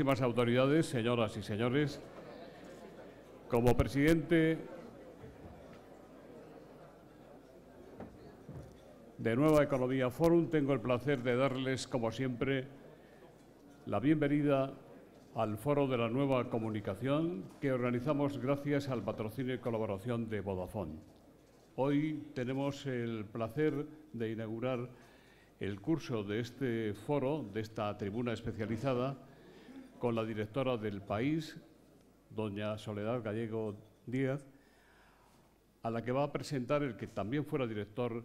máximas autoridades, señoras y señores, como presidente de Nueva Economía Forum, tengo el placer de darles, como siempre, la bienvenida al Foro de la Nueva Comunicación que organizamos gracias al patrocinio y colaboración de Vodafone. Hoy tenemos el placer de inaugurar el curso de este foro, de esta tribuna especializada, con la directora del País, doña Soledad Gallego Díaz, a la que va a presentar el que también fuera director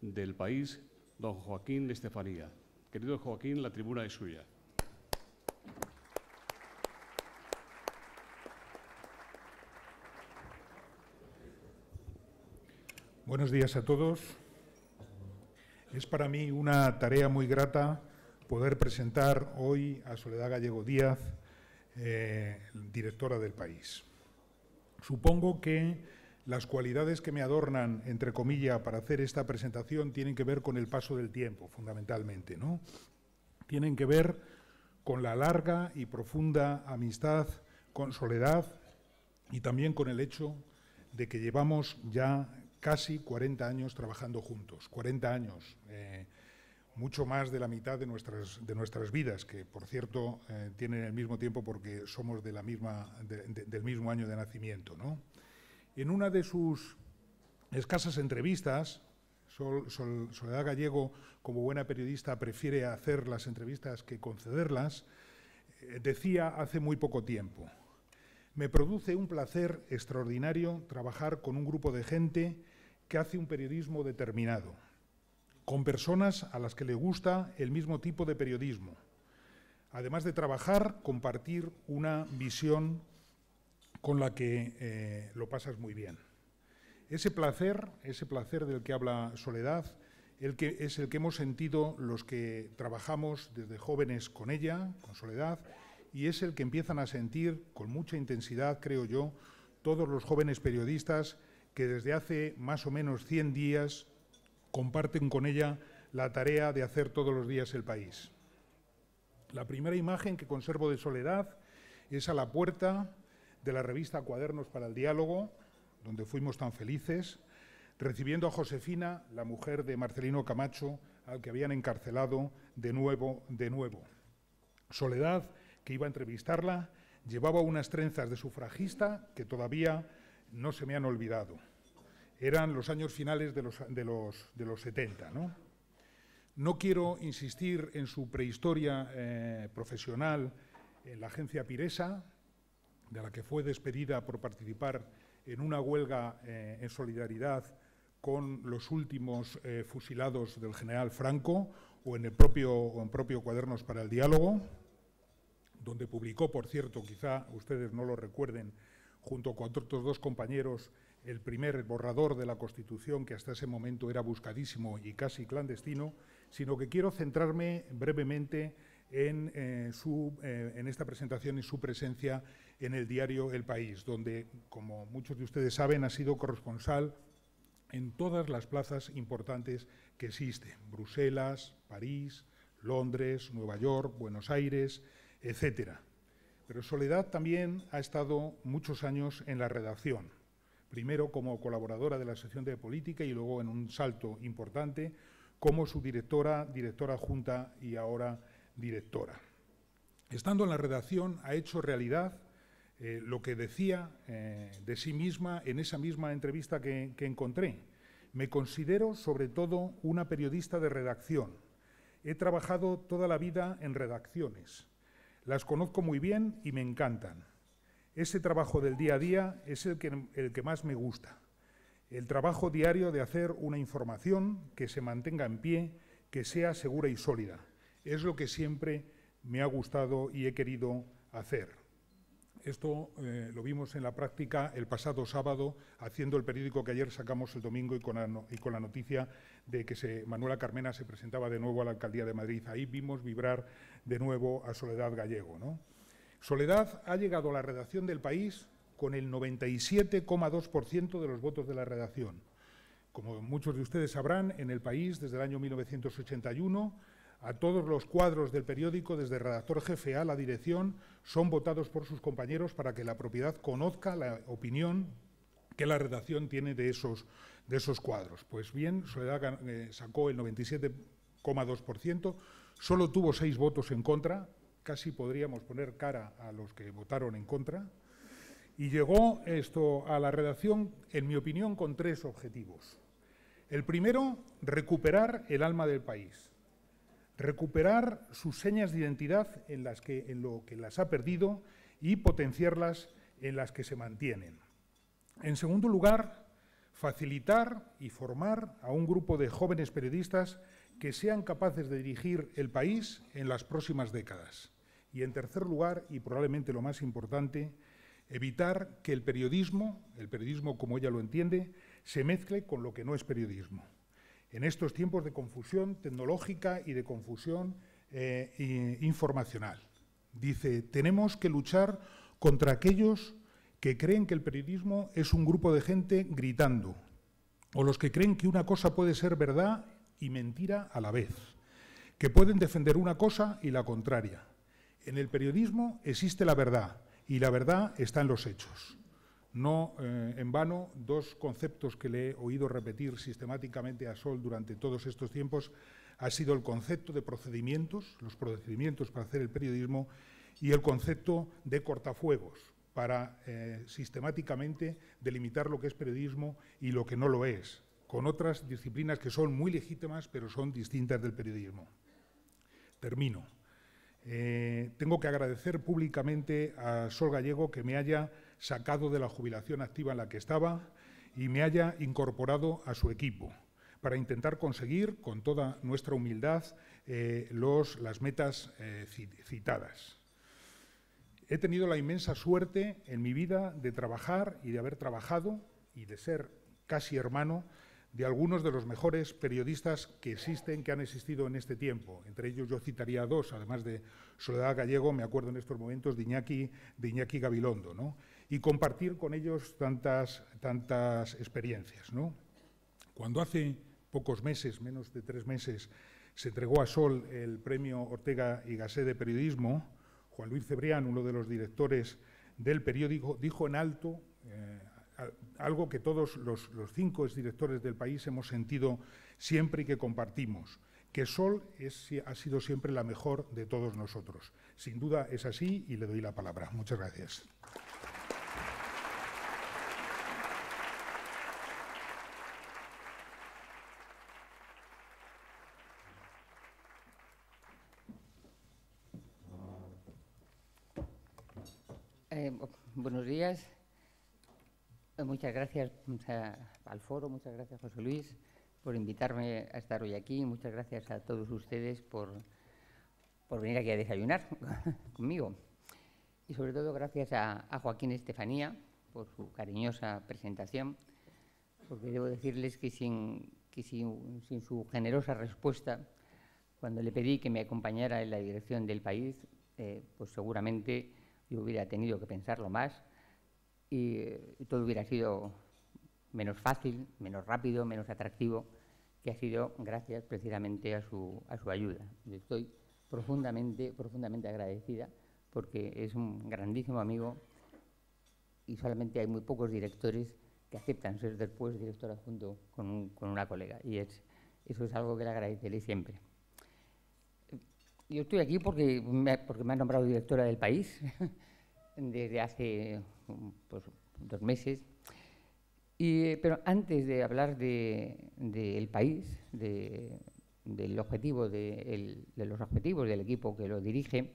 del País, don Joaquín Estefanía. Querido Joaquín, la tribuna es suya. Buenos días a todos. Es para mí una tarea muy grata poder presentar hoy a Soledad Gallego Díaz, directora del País. Supongo que las cualidades que me adornan, entre comillas, para hacer esta presentación tienen que ver con el paso del tiempo, fundamentalmente, ¿no? Tienen que ver con la larga y profunda amistad con Soledad y también con el hecho de que llevamos ya casi 40 años trabajando juntos, 40 años, mucho más de la mitad de nuestras vidas, que por cierto tienen el mismo tiempo porque somos del mismo año de nacimiento, ¿no? En una de sus escasas entrevistas, Soledad Gallego, como buena periodista, prefiere hacer las entrevistas que concederlas, decía hace muy poco tiempo: me produce un placer extraordinario trabajar con un grupo de gente que hace un periodismo determinado, con personas a las que le gusta el mismo tipo de periodismo. Además de trabajar, compartir una visión con la que lo pasas muy bien. Ese placer del que habla Soledad, es el que hemos sentido los que trabajamos desde jóvenes con ella, con Soledad, y es el que empiezan a sentir con mucha intensidad, creo yo, todos los jóvenes periodistas que desde hace más o menos 100 días comparten con ella la tarea de hacer todos los días el país. La primera imagen que conservo de Soledad es a la puerta de la revista Cuadernos para el Diálogo, donde fuimos tan felices, recibiendo a Josefina, la mujer de Marcelino Camacho, al que habían encarcelado de nuevo. Soledad, que iba a entrevistarla, llevaba unas trenzas de sufragista que todavía no se me han olvidado. Eran los años finales de los 70, ¿no? No quiero insistir en su prehistoria profesional en la agencia Piresa, de la que fue despedida por participar en una huelga en solidaridad con los últimos fusilados del general Franco, o en propio Cuadernos para el Diálogo, donde publicó, por cierto, quizá ustedes no lo recuerden, junto con otros dos compañeros, el primer borrador de la Constitución, que hasta ese momento era buscadísimo y casi clandestino, sino que quiero centrarme brevemente en esta presentación y su presencia en el diario El País, donde, como muchos de ustedes saben, ha sido corresponsal en todas las plazas importantes que existen: Bruselas, París, Londres, Nueva York, Buenos Aires, etcétera. Pero Soledad también ha estado muchos años en la redacción, primero como colaboradora de la sección de política y luego, en un salto importante, como su directora adjunta y ahora directora. Estando en la redacción, ha hecho realidad lo que decía de sí misma en esa misma entrevista que encontré. Me considero, sobre todo, una periodista de redacción. He trabajado toda la vida en redacciones. Las conozco muy bien y me encantan. Ese trabajo del día a día es el que más me gusta. El trabajo diario de hacer una información que se mantenga en pie, que sea segura y sólida. Es lo que siempre me ha gustado y he querido hacer. Esto lo vimos en la práctica el pasado sábado, haciendo el periódico que ayer sacamos el domingo, y con la noticia de que Manuela Carmena se presentaba de nuevo a la Alcaldía de Madrid. Ahí vimos vibrar de nuevo a Soledad Gallego, ¿no? Soledad ha llegado a la redacción del País con el 97,2% de los votos de la redacción. Como muchos de ustedes sabrán, en El País, desde el año 1981, A todos los cuadros del periódico, desde redactor jefe a la dirección, son votados por sus compañeros para que la propiedad conozca la opinión que la redacción tiene de esos cuadros. Pues bien, Soledad sacó el 97,2%, solo tuvo 6 votos en contra, casi podríamos poner cara a los que votaron en contra, y llegó esto a la redacción, en mi opinión, con 3 objetivos. El primero, recuperar el alma del país. Recuperar sus señas de identidad en lo que las ha perdido y potenciarlas en las que se mantienen. En segundo lugar, facilitar y formar a un grupo de jóvenes periodistas que sean capaces de dirigir el país en las próximas décadas. Y en tercer lugar, y probablemente lo más importante, evitar que el periodismo como ella lo entiende, se mezcle con lo que no es periodismo. En estos tiempos de confusión tecnológica y de confusión informacional. Dice, tenemos que luchar contra aquellos que creen que el periodismo es un grupo de gente gritando, o los que creen que una cosa puede ser verdad y mentira a la vez, que pueden defender una cosa y la contraria. En el periodismo existe la verdad, y la verdad está en los hechos. No en vano, 2 conceptos que le he oído repetir sistemáticamente a Sol durante todos estos tiempos ha sido el concepto de procedimientos, los procedimientos para hacer el periodismo, y el concepto de cortafuegos, para sistemáticamente delimitar lo que es periodismo y lo que no lo es, con otras disciplinas que son muy legítimas, pero son distintas del periodismo. Termino. Tengo que agradecer públicamente a Sol Gallego que me haya sacado de la jubilación activa en la que estaba y me haya incorporado a su equipo para intentar conseguir, con toda nuestra humildad, las metas citadas. He tenido la inmensa suerte en mi vida de trabajar y de haber trabajado y de ser casi hermano de algunos de los mejores periodistas que existen, que han existido en este tiempo. Entre ellos yo citaría 2, además de Soledad Gallego, me acuerdo en estos momentos de Iñaki Gabilondo, ¿no? Y compartir con ellos tantas experiencias, ¿no? Cuando hace pocos meses, menos de 3 meses, se entregó a Sol el premio Ortega y Gasset de periodismo, Juan Luis Cebrián, uno de los directores del periódico, dijo en alto algo que todos los 5 exdirectores del país hemos sentido siempre y que compartimos, que Sol ha sido siempre la mejor de todos nosotros. Sin duda es así y le doy la palabra. Muchas gracias. Buenos días. Muchas gracias al foro, muchas gracias José Luis por invitarme a estar hoy aquí, muchas gracias a todos ustedes por venir aquí a desayunar conmigo y sobre todo gracias a Joaquín Estefanía por su cariñosa presentación, porque debo decirles que sin su generosa respuesta cuando le pedí que me acompañara en la dirección del país, pues seguramente yo hubiera tenido que pensarlo más y todo hubiera sido menos fácil, menos rápido, menos atractivo, que ha sido gracias precisamente a su ayuda. Yo estoy profundamente agradecida porque es un grandísimo amigo y solamente hay muy pocos directores que aceptan ser después director adjunto con una colega y eso es algo que le agradeceré siempre. Yo estoy aquí porque me han nombrado directora del país desde hace pues, 2 meses. Pero antes de hablar del país, de los objetivos del equipo que lo dirige,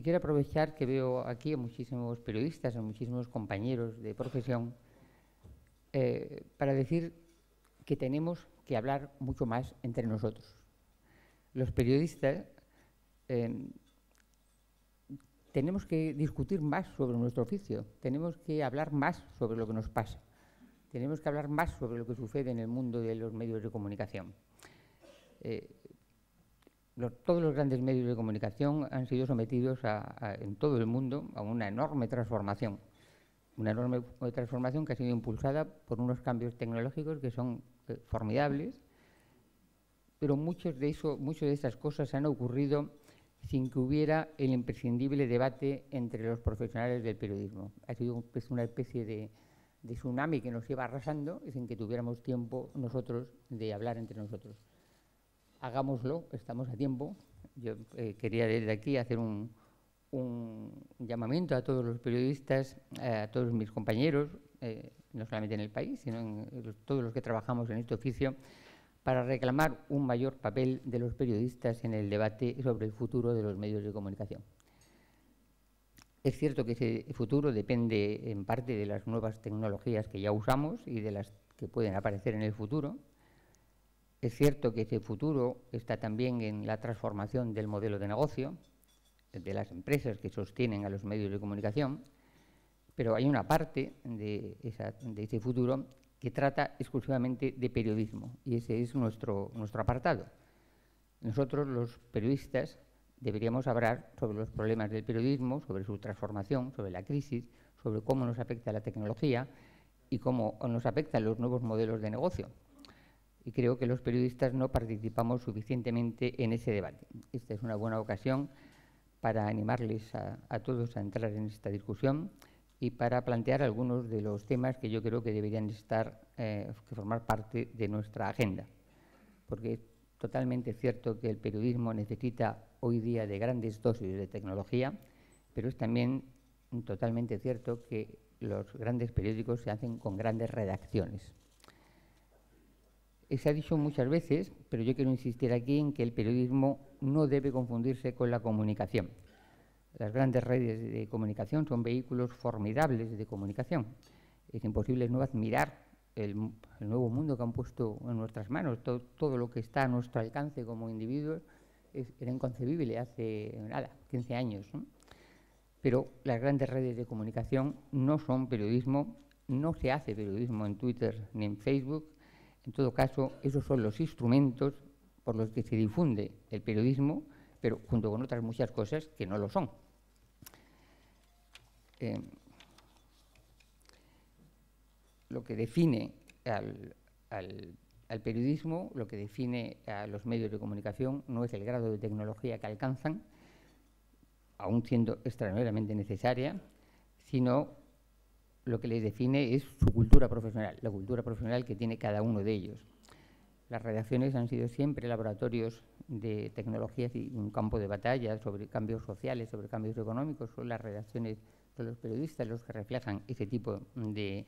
quiero aprovechar que veo aquí a muchísimos periodistas, a muchísimos compañeros de profesión, para decir que tenemos que hablar mucho más entre nosotros. Los periodistas tenemos que discutir más sobre nuestro oficio, tenemos que hablar más sobre lo que nos pasa, tenemos que hablar más sobre lo que sucede en el mundo de los medios de comunicación. Todos los grandes medios de comunicación han sido sometidos en todo el mundo a una enorme transformación que ha sido impulsada por unos cambios tecnológicos que son formidables, pero muchas de esas cosas han ocurrido sin que hubiera el imprescindible debate entre los profesionales del periodismo. Ha sido una especie de tsunami que nos iba arrasando sin que tuviéramos tiempo nosotros de hablar entre nosotros. Hagámoslo, estamos a tiempo. Yo quería desde aquí hacer un llamamiento a todos los periodistas, a todos mis compañeros, no solamente en el país, sino en todos los que trabajamos en este oficio, para reclamar un mayor papel de los periodistas en el debate sobre el futuro de los medios de comunicación. Es cierto que ese futuro depende en parte de las nuevas tecnologías que ya usamos y de las que pueden aparecer en el futuro. Es cierto que ese futuro está también en la transformación del modelo de negocio, de las empresas que sostienen a los medios de comunicación, pero hay una parte de ese futuro que trata exclusivamente de periodismo, y ese es nuestro apartado. Nosotros, los periodistas, deberíamos hablar sobre los problemas del periodismo, sobre su transformación, sobre la crisis, sobre cómo nos afecta la tecnología y cómo nos afectan los nuevos modelos de negocio. Y creo que los periodistas no participamos suficientemente en ese debate. Esta es una buena ocasión para animarles a todos a entrar en esta discusión y para plantear algunos de los temas que yo creo que deberían que formar parte de nuestra agenda. Porque es totalmente cierto que el periodismo necesita hoy día de grandes dosis de tecnología, pero es también totalmente cierto que los grandes periódicos se hacen con grandes redacciones. Se ha dicho muchas veces, pero yo quiero insistir aquí en que el periodismo no debe confundirse con la comunicación. Las grandes redes de comunicación son vehículos formidables de comunicación. Es imposible no admirar el nuevo mundo que han puesto en nuestras manos. Todo lo que está a nuestro alcance como individuos era inconcebible hace, 15 años, ¿no? Pero las grandes redes de comunicación no son periodismo, no se hace periodismo en Twitter ni en Facebook. En todo caso, esos son los instrumentos por los que se difunde el periodismo, pero junto con otras muchas cosas que no lo son. Lo que define al periodismo, lo que define a los medios de comunicación, no es el grado de tecnología que alcanzan, aún siendo extraordinariamente necesaria, sino lo que les define es su cultura profesional, la cultura profesional que tiene cada uno de ellos. Las redacciones han sido siempre laboratorios de tecnologías y un campo de batalla sobre cambios sociales, sobre cambios económicos. Son las redacciones de los periodistas los que reflejan ese tipo de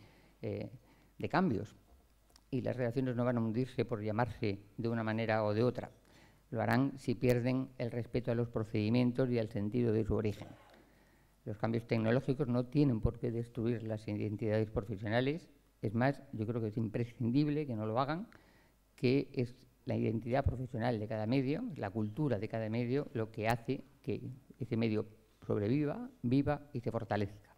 cambios. Y las redacciones no van a hundirse por llamarse de una manera o de otra. Lo harán si pierden el respeto a los procedimientos y al sentido de su origen. Los cambios tecnológicos no tienen por qué destruir las identidades profesionales. Es más, yo creo que es imprescindible que no lo hagan, que es la identidad profesional de cada medio, la cultura de cada medio, lo que hace que ese medio sobreviva, viva y se fortalezca.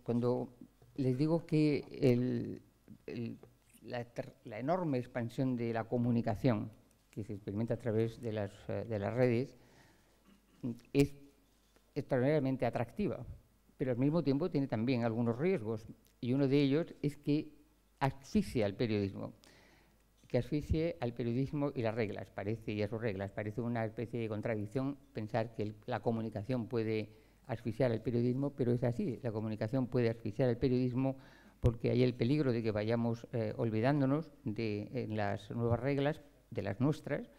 Cuando les digo que la enorme expansión de la comunicación que se experimenta a través de las redes es extraordinariamente atractiva, pero al mismo tiempo tiene también algunos riesgos, y uno de ellos es que asfixia al periodismo, y las reglas, y a sus reglas. Parece una especie de contradicción pensar que la comunicación puede asfixiar al periodismo, pero es así, la comunicación puede asfixiar al periodismo porque hay el peligro de que vayamos olvidándonos de las nuevas reglas, de las nuestras,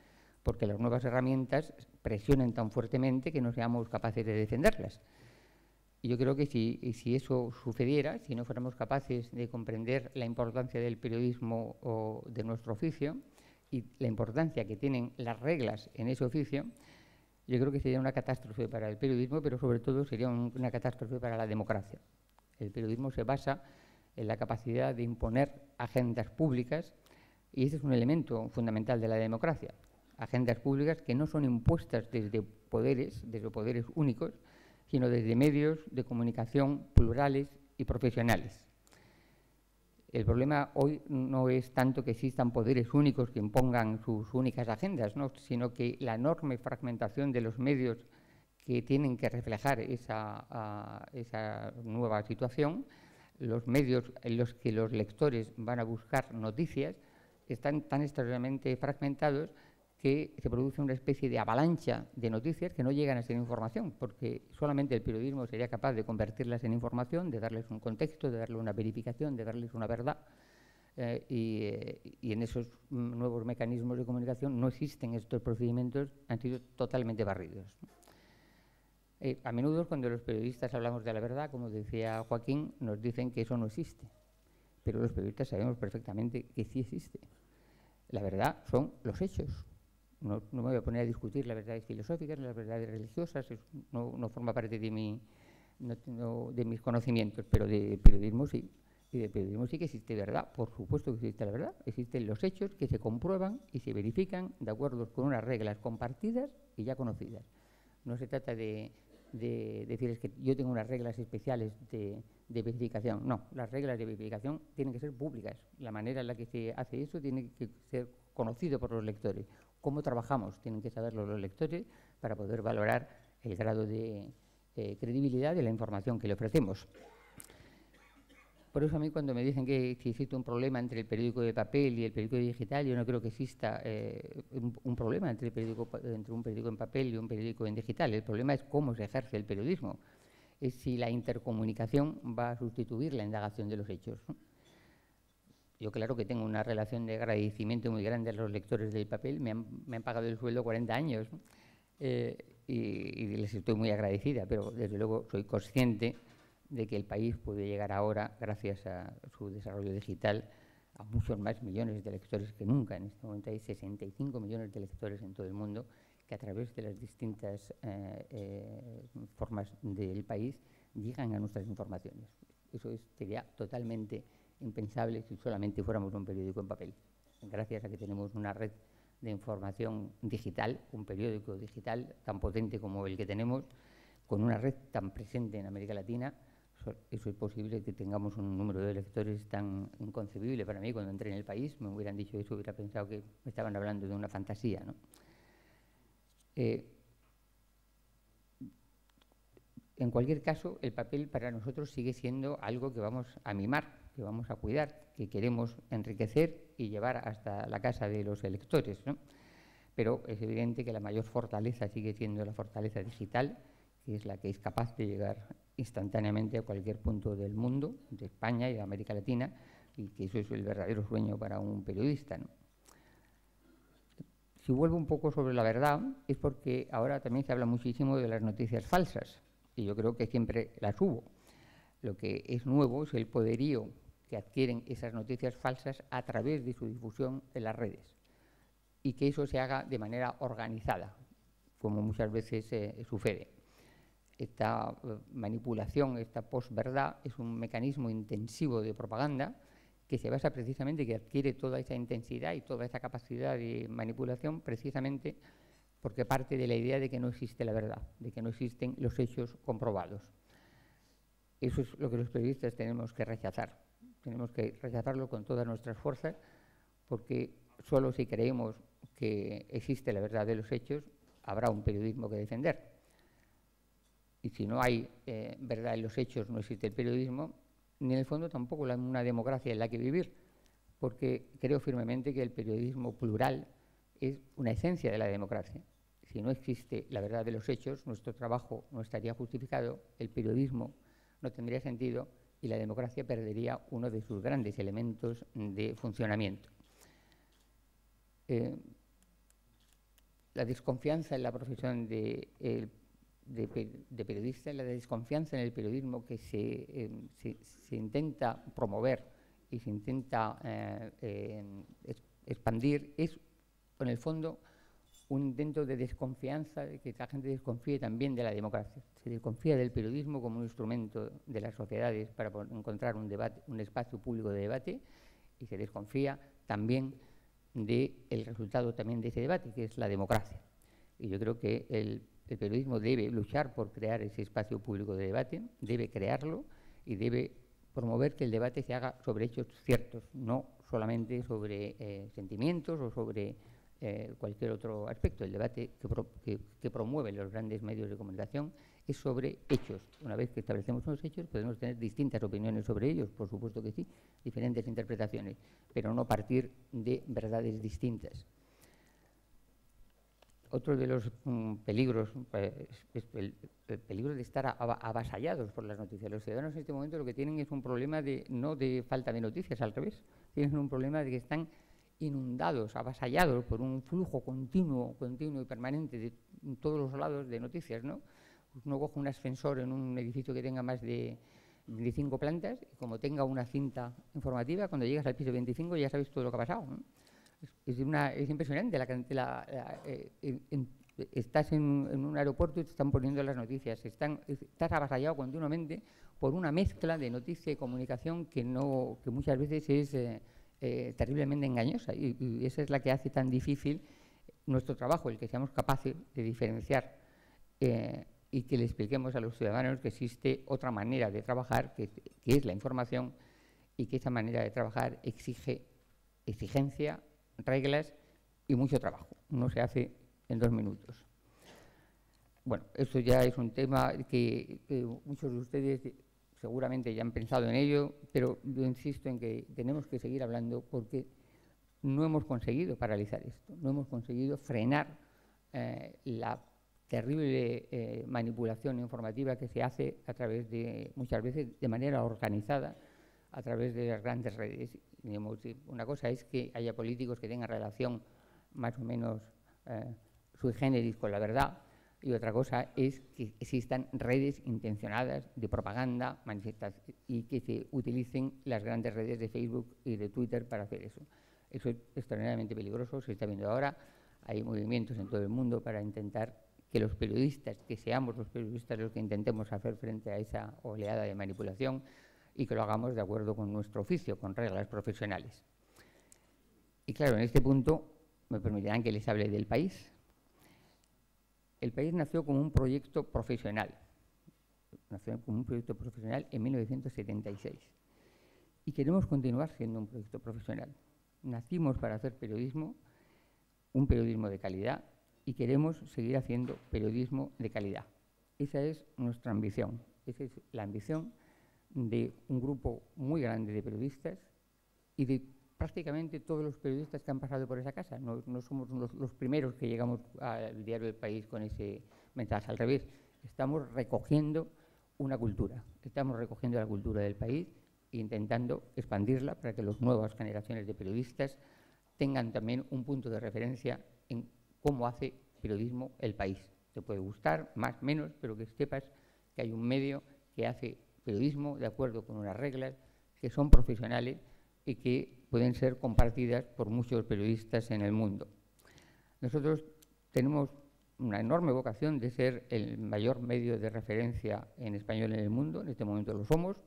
porque las nuevas herramientas presionan tan fuertemente que no seamos capaces de defenderlas. Y yo creo que si eso sucediera, si no fuéramos capaces de comprender la importancia del periodismo o de nuestro oficio y la importancia que tienen las reglas en ese oficio, yo creo que sería una catástrofe para el periodismo, pero sobre todo sería una catástrofe para la democracia. El periodismo se basa en la capacidad de imponer agendas públicas, y ese es un elemento fundamental de la democracia. Agendas públicas que no son impuestas desde poderes únicos, sino desde medios de comunicación plurales y profesionales. El problema hoy no es tanto que existan poderes únicos que impongan sus únicas agendas, ¿no?, sino que la enorme fragmentación de los medios que tienen que reflejar esa nueva situación los medios en los que los lectores van a buscar noticias están tan extraordinariamente fragmentados que se produce una especie de avalancha de noticias que no llegan a ser información, porque solamente el periodismo sería capaz de convertirlas en información, de darles un contexto, de darle una verificación, de darles una verdad. Y en esos nuevos mecanismos de comunicación no existen estos procedimientos, han sido totalmente barridos. A menudo cuando los periodistas hablamos de la verdad, como decía Joaquín, nos dicen que eso no existe, pero los periodistas sabemos perfectamente que sí existe. La verdad son los hechos. No me voy a poner a discutir las verdades filosóficas, las verdades religiosas, no forma parte de mis conocimientos, pero de periodismo sí. Y de periodismo sí que existe verdad, por supuesto que existe la verdad. Existen los hechos que se comprueban y se verifican de acuerdo con unas reglas compartidas y ya conocidas. No se trata de decirles que yo tengo unas reglas especiales de verificación. No, las reglas de verificación tienen que ser públicas. La manera en la que se hace eso tiene que ser conocido por los lectores. Cómo trabajamos tienen que saberlo los lectores para poder valorar el grado de credibilidad de la información que le ofrecemos. Por eso a mí cuando me dicen que si existe un problema entre el periódico de papel y el periódico digital, yo no creo que exista un problema entre un periódico en papel y un periódico en digital. El problema es cómo se ejerce el periodismo. Es si la intercomunicación va a sustituir la indagación de los hechos, ¿no? Yo claro que tengo una relación de agradecimiento muy grande a los lectores del papel. Me han pagado el sueldo 40 años, ¿no? Y les estoy muy agradecida, pero desde luego soy consciente de que el país puede llegar ahora, gracias a su desarrollo digital, a muchos más millones de lectores que nunca. En este momento hay 65 millones de lectores en todo el mundo que a través de las distintas formas del país llegan a nuestras informaciones. Eso sería totalmente impensable si solamente fuéramos un periódico en papel. Gracias a que tenemos una red de información digital, un periódico digital tan potente como el que tenemos, con una red tan presente en América Latina, eso es posible que tengamos un número de lectores tan inconcebible para mí. Cuando entré en el país me hubieran dicho eso, hubiera pensado que me estaban hablando de una fantasía, ¿no? En cualquier caso, el papel para nosotros sigue siendo algo que vamos a mimar, que vamos a cuidar, que queremos enriquecer y llevar hasta la casa de los electores, ¿no? Pero es evidente que la mayor fortaleza sigue siendo la fortaleza digital, que es la que es capaz de llegar instantáneamente a cualquier punto del mundo, de España y de América Latina, y que eso es el verdadero sueño para un periodista, ¿no? Si vuelvo un poco sobre la verdad, es porque ahora también se habla muchísimo de las noticias falsas, y yo creo que siempre las hubo. Lo que es nuevo es el poderío que adquieren esas noticias falsas a través de su difusión en las redes, y que eso se haga de manera organizada, como muchas veces sucede. Esta manipulación, esta posverdad, es un mecanismo intensivo de propaganda que se basa precisamente, que adquiere toda esa intensidad y toda esa capacidad de manipulación precisamente porque parte de la idea de que no existe la verdad, de que no existen los hechos comprobados. Eso es lo que los periodistas tenemos que rechazar. Tenemos que rechazarlo con todas nuestras fuerzas, porque solo si creemos que existe la verdad de los hechos, habrá un periodismo que defender. Y si no hay verdad en los hechos, no existe el periodismo, ni en el fondo tampoco una democracia en la que vivir, porque creo firmemente que el periodismo plural es una esencia de la democracia. Si no existe la verdad de los hechos, nuestro trabajo no estaría justificado, el periodismo no tendría sentido y la democracia perdería uno de sus grandes elementos de funcionamiento. La desconfianza en la profesión de periodista, la desconfianza en el periodismo que se intenta promover y se intenta expandir es, en el fondo, un intento de desconfianza, de que la gente desconfíe también de la democracia. Se desconfía del periodismo como un instrumento de las sociedades para encontrar un debate, un espacio público de debate, y se desconfía también del resultado también de ese debate, que es la democracia. Y yo creo que el periodismo debe luchar por crear ese espacio público de debate, debe crearlo y debe promover que el debate se haga sobre hechos ciertos, no solamente sobre sentimientos o sobre cualquier otro aspecto. El debate que promueven los grandes medios de comunicación es sobre hechos. Una vez que establecemos unos hechos, podemos tener distintas opiniones sobre ellos, por supuesto que sí, diferentes interpretaciones, pero no partir de verdades distintas. Otro de los peligros es el peligro de estar avasallados por las noticias. Los ciudadanos en este momento lo que tienen es un problema no de falta de noticias, al revés. Tienen un problema de que están inundados, avasallados por un flujo continuo y permanente de todos los lados de noticias, ¿no? Uno coge un ascensor en un edificio que tenga más de 5 plantas y como tenga una cinta informativa, cuando llegas al piso 25 ya sabes todo lo que ha pasado, ¿no? Es impresionante estás en un aeropuerto y te están poniendo las noticias. Estás avasallado continuamente por una mezcla de noticia y comunicación que muchas veces es terriblemente engañosa. Y esa es la que hace tan difícil nuestro trabajo, el que seamos capaces de diferenciar y que le expliquemos a los ciudadanos que existe otra manera de trabajar, que es la información, y que esa manera de trabajar exige exigencia, reglas y mucho trabajo. No se hace en 2 minutos. Bueno, esto ya es un tema que muchos de ustedes seguramente ya han pensado en ello, pero yo insisto en que tenemos que seguir hablando porque no hemos conseguido paralizar esto, no hemos conseguido frenar la terrible manipulación informativa que se hace a través de, muchas veces de manera organizada, a través de las grandes redes. Una cosa es que haya políticos que tengan relación más o menos sui generis con la verdad, y otra cosa es que existan redes intencionadas de propaganda y que se utilicen las grandes redes de Facebook y de Twitter para hacer eso. Eso es extraordinariamente peligroso, se está viendo ahora. Hay movimientos en todo el mundo para intentar que los periodistas, que seamos los periodistas los que intentemos hacer frente a esa oleada de manipulación y que lo hagamos de acuerdo con nuestro oficio, con reglas profesionales. Y claro, en este punto me permitirán que les hable del país. El país nació como un proyecto profesional. Nació como un proyecto profesional en 1976. Y queremos continuar siendo un proyecto profesional. Nacimos para hacer periodismo, un periodismo de calidad, y queremos seguir haciendo periodismo de calidad. Esa es nuestra ambición. Esa es la ambición de un grupo muy grande de periodistas y de prácticamente todos los periodistas que han pasado por esa casa. No somos los primeros que llegamos al diario El País con ese mensaje, al revés. Estamos recogiendo una cultura, estamos recogiendo la cultura del país e intentando expandirla para que las nuevas generaciones de periodistas tengan también un punto de referencia en cómo hace periodismo el país. Te puede gustar, más, menos, pero que sepas que hay un medio que hace periodismo de acuerdo con unas reglas, que son profesionales y que pueden ser compartidas por muchos periodistas en el mundo. Nosotros tenemos una enorme vocación de ser el mayor medio de referencia en español en el mundo. En este momento lo somos,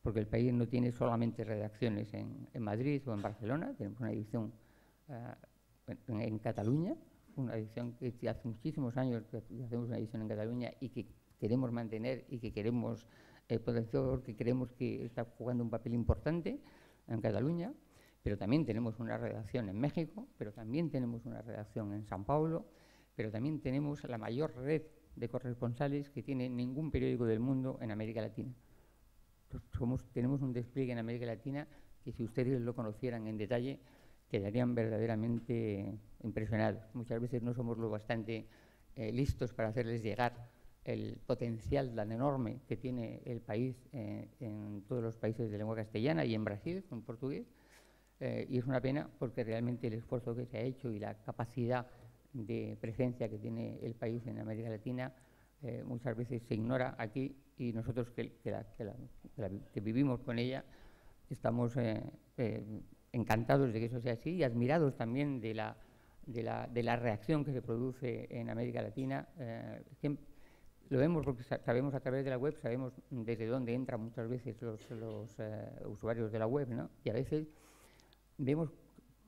porque el país no tiene solamente redacciones en Madrid o en Barcelona. Tenemos una edición en Cataluña, una edición que hace muchísimos años que hacemos una edición en Cataluña y que queremos mantener y que queremos potenciar, porque creemos que está jugando un papel importante en Cataluña, pero también tenemos una redacción en México, pero también tenemos una redacción en São Paulo, pero también tenemos la mayor red de corresponsales que tiene ningún periódico del mundo en América Latina. Tenemos un despliegue en América Latina que si ustedes lo conocieran en detalle quedarían verdaderamente impresionados. Muchas veces no somos lo bastante listos para hacerles llegar el potencial tan enorme que tiene el país en todos los países de lengua castellana y en Brasil, en portugués. Y es una pena porque realmente el esfuerzo que se ha hecho y la capacidad de presencia que tiene el país en América Latina muchas veces se ignora aquí, y nosotros que vivimos con ella estamos encantados de que eso sea así y admirados también de la reacción que se produce en América Latina. Lo vemos porque sabemos a través de la web, sabemos desde dónde entran muchas veces los usuarios de la web, ¿no? Y a veces vemos,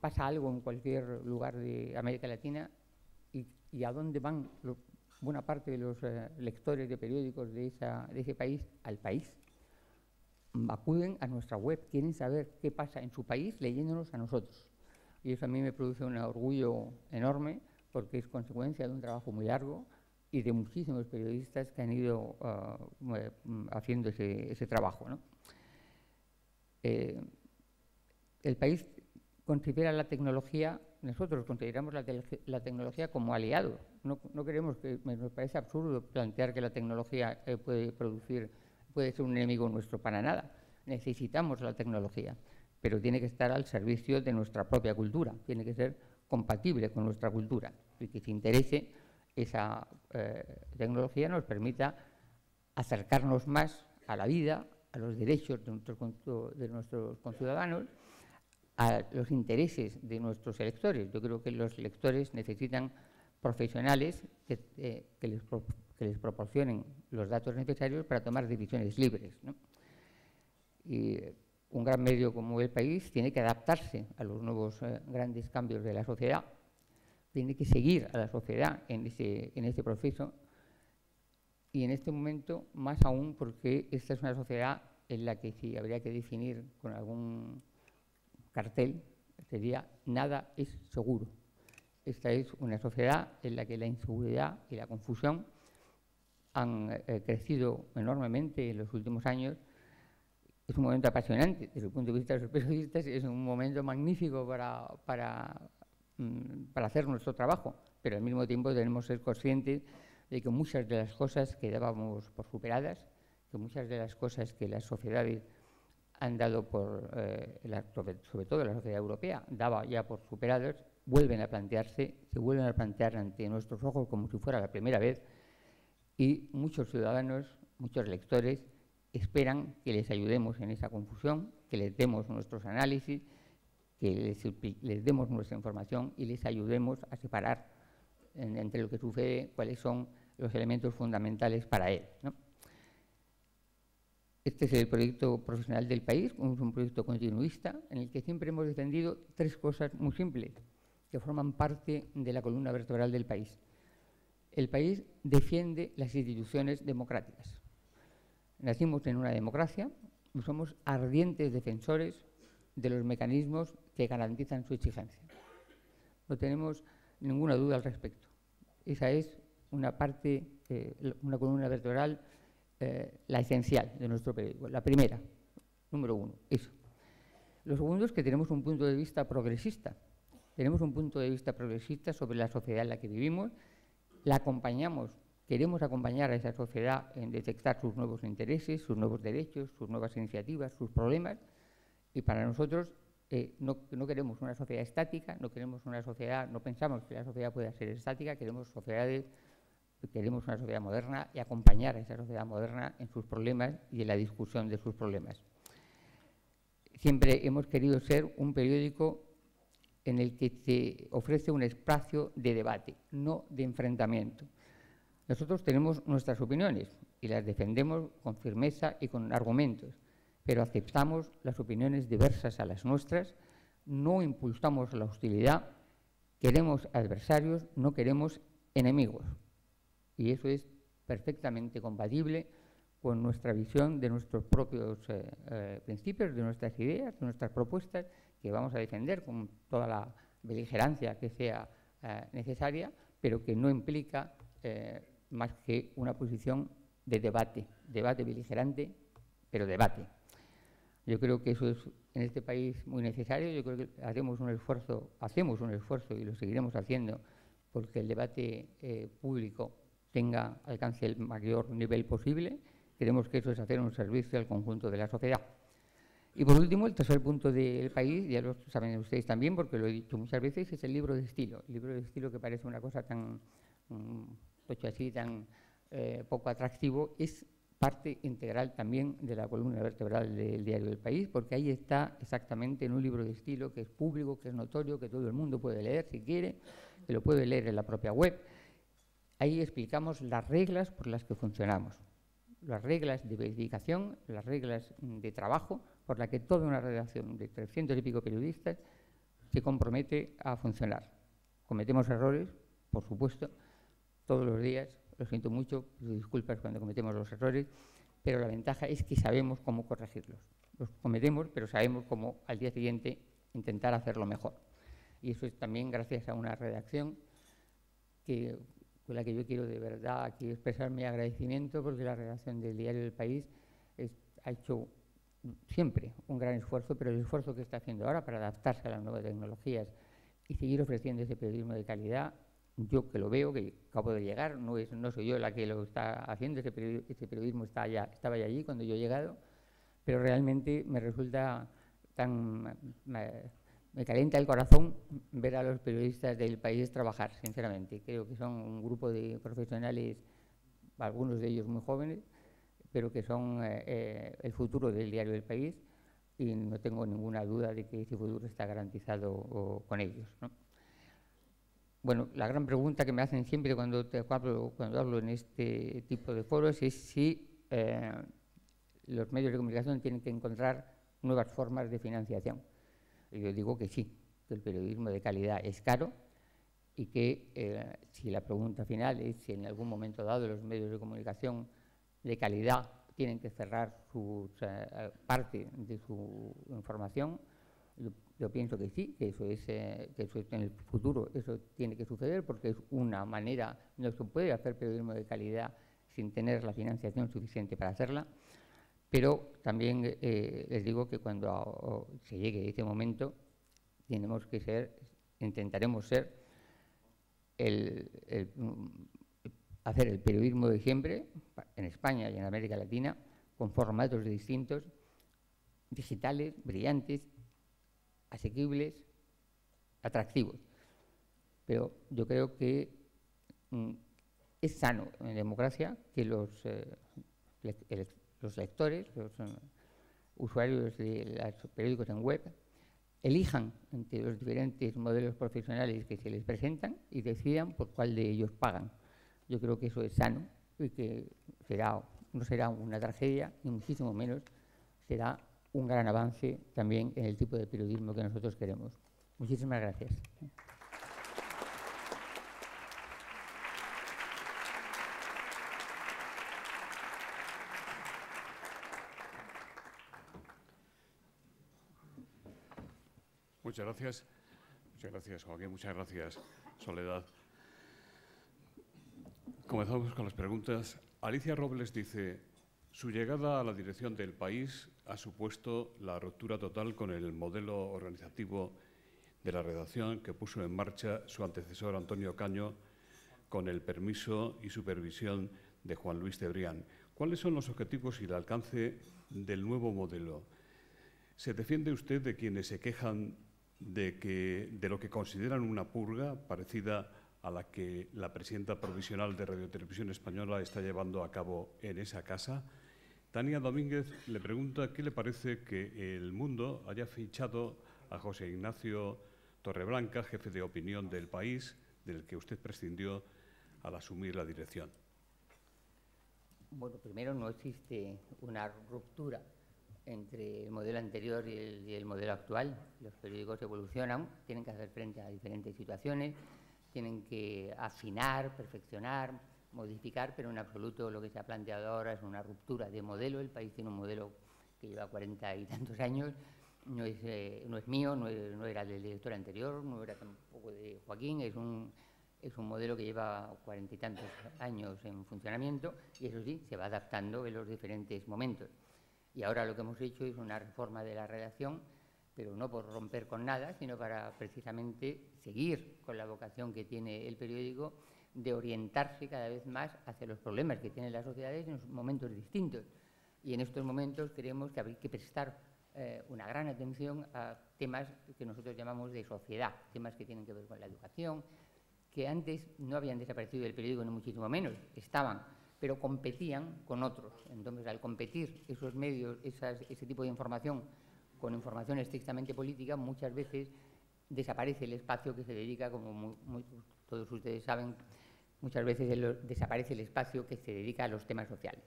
pasa algo en cualquier lugar de América Latina y a dónde van buena parte de los lectores de periódicos de ese país al país. Acuden a nuestra web, quieren saber qué pasa en su país leyéndonos a nosotros. Y eso a mí me produce un orgullo enorme porque es consecuencia de un trabajo muy largo, y de muchísimos periodistas que han ido haciendo ese trabajo, ¿no? El país considera la tecnología, nosotros consideramos la tecnología como aliado. No queremos nos parece absurdo plantear que la tecnología puede ser un enemigo nuestro, para nada. Necesitamos la tecnología, pero tiene que estar al servicio de nuestra propia cultura, tiene que ser compatible con nuestra cultura y que se interese esa tecnología nos permita acercarnos más a la vida, a los derechos de nuestros conciudadanos, a los intereses de nuestros electores. Yo creo que los electores necesitan profesionales que les proporcionen los datos necesarios para tomar decisiones libres, ¿no? Y un gran medio como El País tiene que adaptarse a los nuevos grandes cambios de la sociedad, tiene que seguir a la sociedad en ese proceso, y en este momento más aún porque esta es una sociedad en la que si habría que definir con algún cartel sería nada es seguro. Esta es una sociedad en la que la inseguridad y la confusión han crecido enormemente en los últimos años. Es un momento apasionante desde el punto de vista de los periodistas, es un momento magnífico para hacer nuestro trabajo, pero al mismo tiempo debemos ser conscientes de que muchas de las cosas que dábamos por superadas, que muchas de las cosas que las sociedades han dado sobre todo la sociedad europea, daba ya por superadas, vuelven a plantearse, se vuelven a plantear ante nuestros ojos como si fuera la primera vez, y muchos ciudadanos, muchos lectores, esperan que les ayudemos en esa confusión, que les demos nuestros análisis, que les demos nuestra información y les ayudemos a separar entre lo que sucede, cuáles son los elementos fundamentales para él, ¿no? Este es el proyecto profesional del país, es un proyecto continuista en el que siempre hemos defendido tres cosas muy simples que forman parte de la columna vertebral del país. El país defiende las instituciones democráticas. Nacimos en una democracia y somos ardientes defensores de los mecanismos que garantizan su exigencia. No tenemos ninguna duda al respecto. Esa es una parte, una columna vertebral, la esencial de nuestro periódico. La primera, número uno, eso. Lo segundo es que tenemos un punto de vista progresista. Tenemos un punto de vista progresista sobre la sociedad en la que vivimos. La acompañamos, queremos acompañar a esa sociedad en detectar sus nuevos intereses, sus nuevos derechos, sus nuevas iniciativas, sus problemas. Y para nosotros no queremos una sociedad estática, no pensamos que la sociedad pueda ser estática, queremos una sociedad moderna y acompañar a esa sociedad moderna en sus problemas y en la discusión de sus problemas. Siempre hemos querido ser un periódico en el que se ofrece un espacio de debate, no de enfrentamiento. Nosotros tenemos nuestras opiniones y las defendemos con firmeza y con argumentos, pero aceptamos las opiniones diversas a las nuestras, no impulsamos la hostilidad, queremos adversarios, no queremos enemigos. Y eso es perfectamente compatible con nuestra visión de nuestros propios principios, de nuestras ideas, de nuestras propuestas, que vamos a defender con toda la beligerancia que sea necesaria, pero que no implica más que una posición de debate beligerante, pero debate. Yo creo que eso es en este país muy necesario. Yo creo que hacemos un esfuerzo y lo seguiremos haciendo porque el debate público alcance el mayor nivel posible. Creemos que eso es hacer un servicio al conjunto de la sociedad. Y por último, el tercer punto del país, ya lo saben ustedes también porque lo he dicho muchas veces, es el libro de estilo. El libro de estilo, que parece una cosa tan poco atractivo, es parte integral también de la columna vertebral del diario El País, porque ahí está exactamente en un libro de estilo que es público, que es notorio, que todo el mundo puede leer si quiere, que lo puede leer en la propia web. Ahí explicamos las reglas por las que funcionamos, las reglas de verificación, las reglas de trabajo por las que toda una redacción de 300 y pico periodistas se compromete a funcionar. Cometemos errores, por supuesto, todos los días. Lo siento mucho, pido disculpas cuando cometemos los errores, pero la ventaja es que sabemos cómo corregirlos. Los cometemos, pero sabemos cómo al día siguiente intentar hacerlo mejor. Y eso es también gracias a una redacción que con la que yo quiero de verdad aquí expresar mi agradecimiento, porque la redacción del diario del País ha hecho siempre un gran esfuerzo, pero el esfuerzo que está haciendo ahora para adaptarse a las nuevas tecnologías y seguir ofreciendo ese periodismo de calidad, yo que lo veo, que acabo de llegar, no soy yo la que lo está haciendo, ese periodismo estaba ya allí cuando yo he llegado, pero realmente me resulta me calienta el corazón ver a los periodistas del País trabajar, sinceramente. Creo que son un grupo de profesionales, algunos de ellos muy jóvenes, pero que son el futuro del diario del País, y no tengo ninguna duda de que ese futuro está garantizado con ellos, ¿no? Bueno, la gran pregunta que me hacen siempre cuando hablo en este tipo de foros es si los medios de comunicación tienen que encontrar nuevas formas de financiación. Y yo digo que sí, que el periodismo de calidad es caro y que si la pregunta final es si en algún momento dado los medios de comunicación de calidad tienen que cerrar parte de su información, yo pienso que sí, que eso en el futuro eso tiene que suceder, porque es una manera, no se puede hacer periodismo de calidad sin tener la financiación suficiente para hacerla, pero también les digo que cuando se llegue ese momento intentaremos hacer el periodismo de siempre en España y en América Latina con formatos distintos, digitales, brillantes, asequibles, atractivos. Pero yo creo que es sano en democracia que los lectores, los usuarios de los periódicos en web, elijan entre los diferentes modelos profesionales que se les presentan y decidan por cuál de ellos pagan. Yo creo que eso es sano y que no será una tragedia, ni muchísimo menos será un gran avance también en el tipo de periodismo que nosotros queremos. Muchísimas gracias. Muchas gracias. Muchas gracias, Joaquín. Muchas gracias, Soledad. Comenzamos con las preguntas. Alicia Robles dice: su llegada a la dirección del País ha supuesto la ruptura total con el modelo organizativo de la redacción que puso en marcha su antecesor Antonio Caño con el permiso y supervisión de Juan Luis Cebrián. ¿Cuáles son los objetivos y el alcance del nuevo modelo? ¿Se defiende usted de quienes se quejan de lo que consideran una purga parecida a la que la presidenta provisional de Radio Televisión Española está llevando a cabo en esa casa? Tania Domínguez le pregunta qué le parece que El Mundo haya fichado a José Ignacio Torreblanca, jefe de opinión del País, del que usted prescindió al asumir la dirección. Bueno, primero, no existe una ruptura entre el modelo anterior y el modelo actual. Los periódicos evolucionan, tienen que hacer frente a diferentes situaciones, tienen que afinar, perfeccionar, modificar, pero en absoluto lo que se ha planteado ahora es una ruptura de modelo. El País tiene un modelo que lleva 40 y tantos años, no es mío, no era del director anterior, no era tampoco de Joaquín, es un modelo que lleva 40 y tantos años en funcionamiento, y eso sí, se va adaptando en los diferentes momentos. Y ahora lo que hemos hecho es una reforma de la redacción, pero no por romper con nada, sino para precisamente seguir con la vocación que tiene el periódico de orientarse cada vez más hacia los problemas que tienen las sociedades en momentos distintos. Y en estos momentos creemos que hay que prestar una gran atención a temas que nosotros llamamos de sociedad, temas que tienen que ver con la educación, que antes no habían desaparecido del periódico, ni muchísimo menos, estaban, pero competían con otros. Entonces, al competir esos medios, ese tipo de información con información estrictamente política, muchas veces desaparece el espacio que se dedica, como todos ustedes saben, muchas veces desaparece el espacio que se dedica a los temas sociales.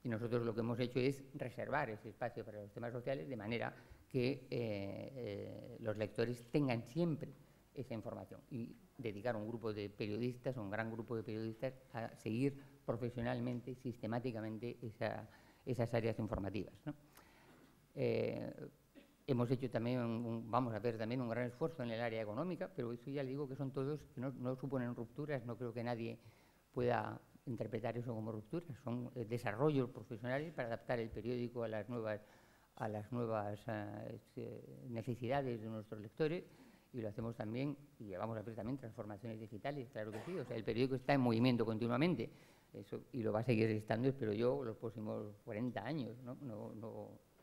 Y nosotros lo que hemos hecho es reservar ese espacio para los temas sociales, de manera que los lectores tengan siempre esa información, y dedicar un grupo de periodistas, un gran grupo de periodistas, a seguir profesionalmente, sistemáticamente esas áreas informativas, ¿no? Hemos hecho también, vamos a ver también un gran esfuerzo en el área económica, pero eso ya le digo que son todos, que no suponen rupturas. No creo que nadie pueda interpretar eso como ruptura. Son desarrollos profesionales para adaptar el periódico a las nuevas necesidades de nuestros lectores, y lo hacemos también, y vamos a hacer también transformaciones digitales, claro que sí. O sea, el periódico está en movimiento continuamente, eso, y lo va a seguir estando, espero yo, los próximos 40 años,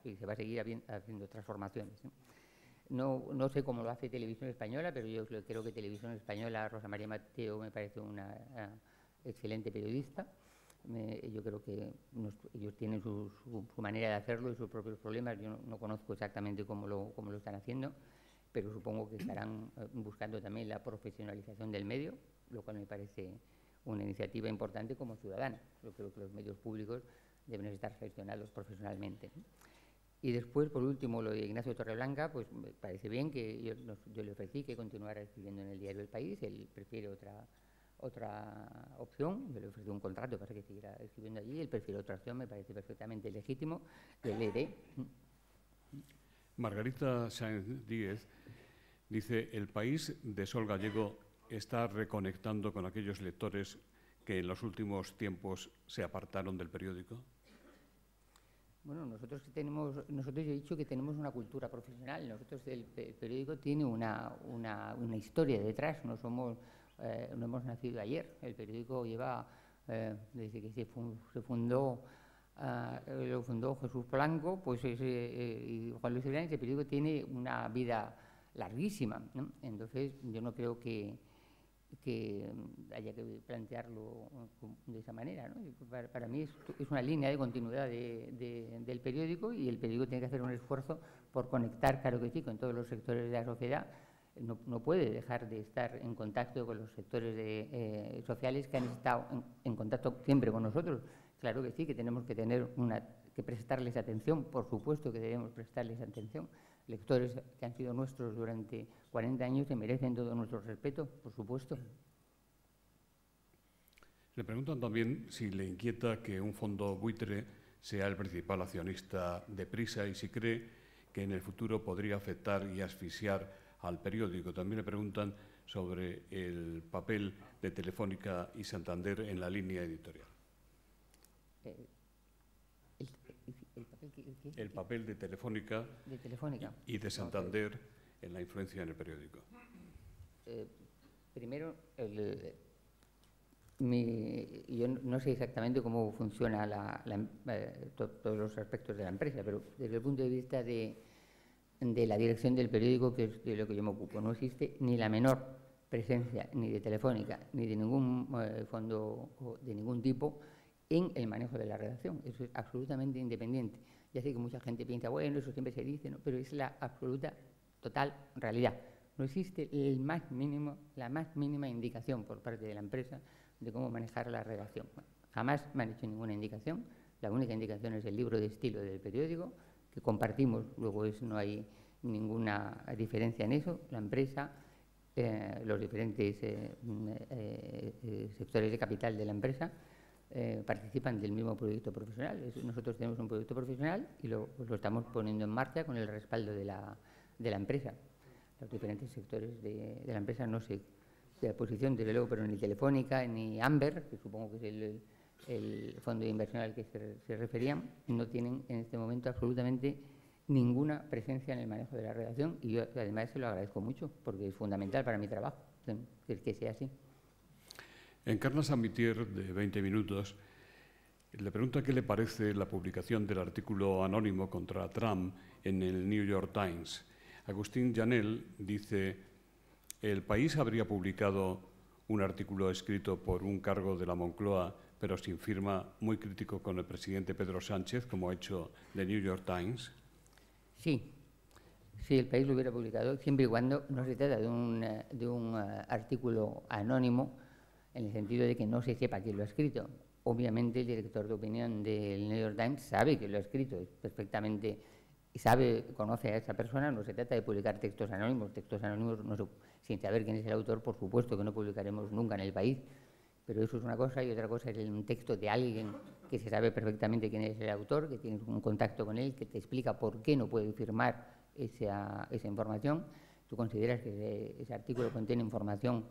y se va a seguir haciendo transformaciones, No sé cómo lo hace Televisión Española, pero yo creo que Televisión Española, Rosa María Mateo me parece una excelente periodista. Yo creo que ellos tienen su manera de hacerlo y sus propios problemas. Yo no conozco exactamente cómo lo están haciendo, pero supongo que estarán buscando también la profesionalización del medio, lo cual me parece una iniciativa importante como ciudadana. Yo creo que los medios públicos deben estar gestionados profesionalmente. Y después, por último, lo de Ignacio Torreblanca, pues me parece bien que yo le ofrecí que continuara escribiendo en el diario El País. Él prefiere otra opción. Yo le ofrecí un contrato para que siguiera escribiendo allí. Él prefiere otra opción, me parece perfectamente legítimo. Le leeré. Margarita Sáenz Díez dice: El País de Sol Gallego está reconectando con aquellos lectores que en los últimos tiempos se apartaron del periódico. Bueno, nosotros he dicho que tenemos una cultura profesional. Nosotros, el periódico tiene una historia detrás. No hemos nacido ayer. El periódico lleva, desde que se fundó, lo fundó Jesús Polanco, pues y Juan Luis Cebrián. Ese periódico tiene una vida larguísima, ¿no? Entonces, yo no creo que haya que plantearlo de esa manera, ¿no? Para mí es una línea de continuidad del periódico, y el periódico tiene que hacer un esfuerzo por conectar, claro que sí, con todos los sectores de la sociedad. No puede dejar de estar en contacto con los sectores sociales que han estado en contacto siempre con nosotros. Claro que sí, que tenemos que que prestarles atención, por supuesto que debemos prestarles atención. Lectores que han sido nuestros durante 40 años que merecen todo nuestro respeto, por supuesto. Le preguntan también si le inquieta que un fondo buitre sea el principal accionista de Prisa y si cree que en el futuro podría afectar y asfixiar al periódico. También le preguntan sobre el papel de Telefónica y Santander en la línea editorial. El papel de Telefónica y de Santander en la influencia en el periódico. Primero, yo no sé exactamente cómo funciona todos los aspectos de la empresa, pero desde el punto de vista de la dirección del periódico, que es de lo que yo me ocupo, no existe ni la menor presencia ni de Telefónica ni de ningún fondo de ningún tipo en el manejo de la redacción. Eso es absolutamente independiente. Ya sé que mucha gente piensa, bueno, eso siempre se dice, ¿no? Pero es la absoluta, total realidad. No existe la más mínima indicación por parte de la empresa de cómo manejar la redacción. Bueno, jamás me han hecho ninguna indicación. La única indicación es el libro de estilo del periódico, que compartimos, luego no hay ninguna diferencia en eso. La empresa, los diferentes sectores de capital de la empresa participan del mismo proyecto profesional. Nosotros tenemos un proyecto profesional y lo estamos poniendo en marcha con el respaldo de la empresa. Los diferentes sectores de la empresa, no sé de la posición, desde luego, pero ni Telefónica ni Amber, que supongo que es el fondo de inversión al que se referían, no tienen en este momento absolutamente ninguna presencia en el manejo de la redacción, y yo además se lo agradezco mucho porque es fundamental para mi trabajo que sea así. En Carla Samitier, de 20 minutos, le pregunta qué le parece la publicación del artículo anónimo contra Trump en el New York Times. Agustín Llanel dice: El País habría publicado un artículo escrito por un cargo de la Moncloa, pero sin firma, muy crítico con el presidente Pedro Sánchez, como ha hecho The New York Times. Sí, el País lo hubiera publicado, siempre y cuando no se trata de un artículo anónimo, en el sentido de que no se sepa quién lo ha escrito. Obviamente el director de opinión del New York Times sabe que lo ha escrito perfectamente, conoce a esa persona. No se trata de publicar textos anónimos sin saber quién es el autor, por supuesto que no publicaremos nunca en El País, pero eso es una cosa, y otra cosa es un texto de alguien que se sabe perfectamente quién es el autor, que tienes un contacto con él, que te explica por qué no puede firmar esa información. Tú consideras que ese artículo contiene información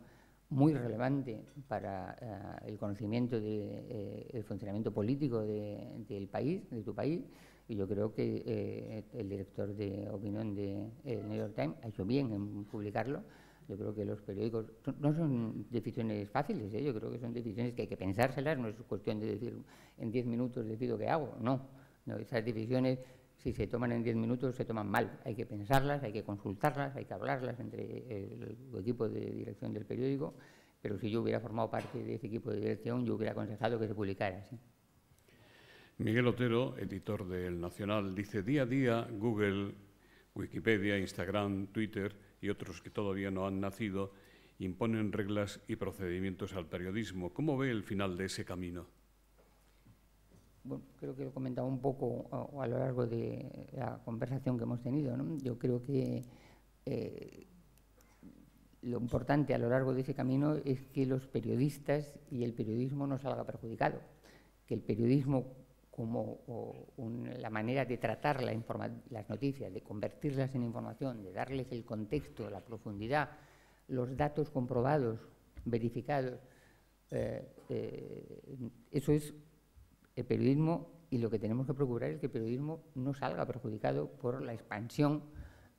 muy relevante para el conocimiento del funcionamiento político del país, de tu país, y yo creo que el director de opinión del New York Times ha hecho bien en publicarlo. Yo creo que los periódicos no son decisiones fáciles, yo creo que son decisiones que hay que pensárselas, no es cuestión de decir en 10 minutos decido qué hago, no, esas decisiones, si se toman en 10 minutos, se toman mal. Hay que pensarlas, hay que consultarlas, hay que hablarlas entre el equipo de dirección del periódico, pero si yo hubiera formado parte de ese equipo de dirección, yo hubiera aconsejado que se publicara, ¿sí? Miguel Otero, editor del Nacional, dice: día a día Google, Wikipedia, Instagram, Twitter y otros que todavía no han nacido imponen reglas y procedimientos al periodismo. ¿Cómo ve el final de ese camino? Bueno, creo que lo he comentado un poco a lo largo de la conversación que hemos tenido, ¿no? Yo creo que lo importante a lo largo de ese camino es que los periodistas y el periodismo no salga perjudicado, que el periodismo como la manera de tratar las noticias, de convertirlas en información, de darles el contexto, la profundidad, los datos comprobados, verificados, eso es el periodismo, y lo que tenemos que procurar es que el periodismo no salga perjudicado por la expansión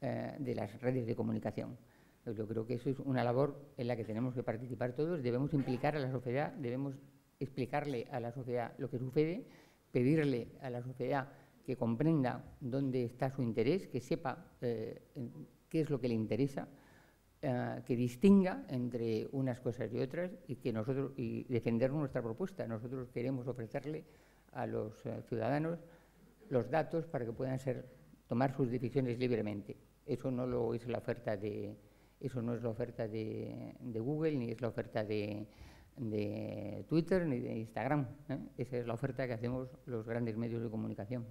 de las redes de comunicación. Yo creo que eso es una labor en la que tenemos que participar todos, debemos implicar a la sociedad, debemos explicarle a la sociedad lo que sucede, pedirle a la sociedad que comprenda dónde está su interés, que sepa qué es lo que le interesa, que distinga entre unas cosas y otras y defender nuestra propuesta. Nosotros queremos ofrecerle a los ciudadanos los datos para que puedan tomar sus decisiones libremente. Eso no es la oferta de Google, ni es la oferta de Twitter ni de Instagram, ¿eh? Esa es la oferta que hacemos los grandes medios de comunicación.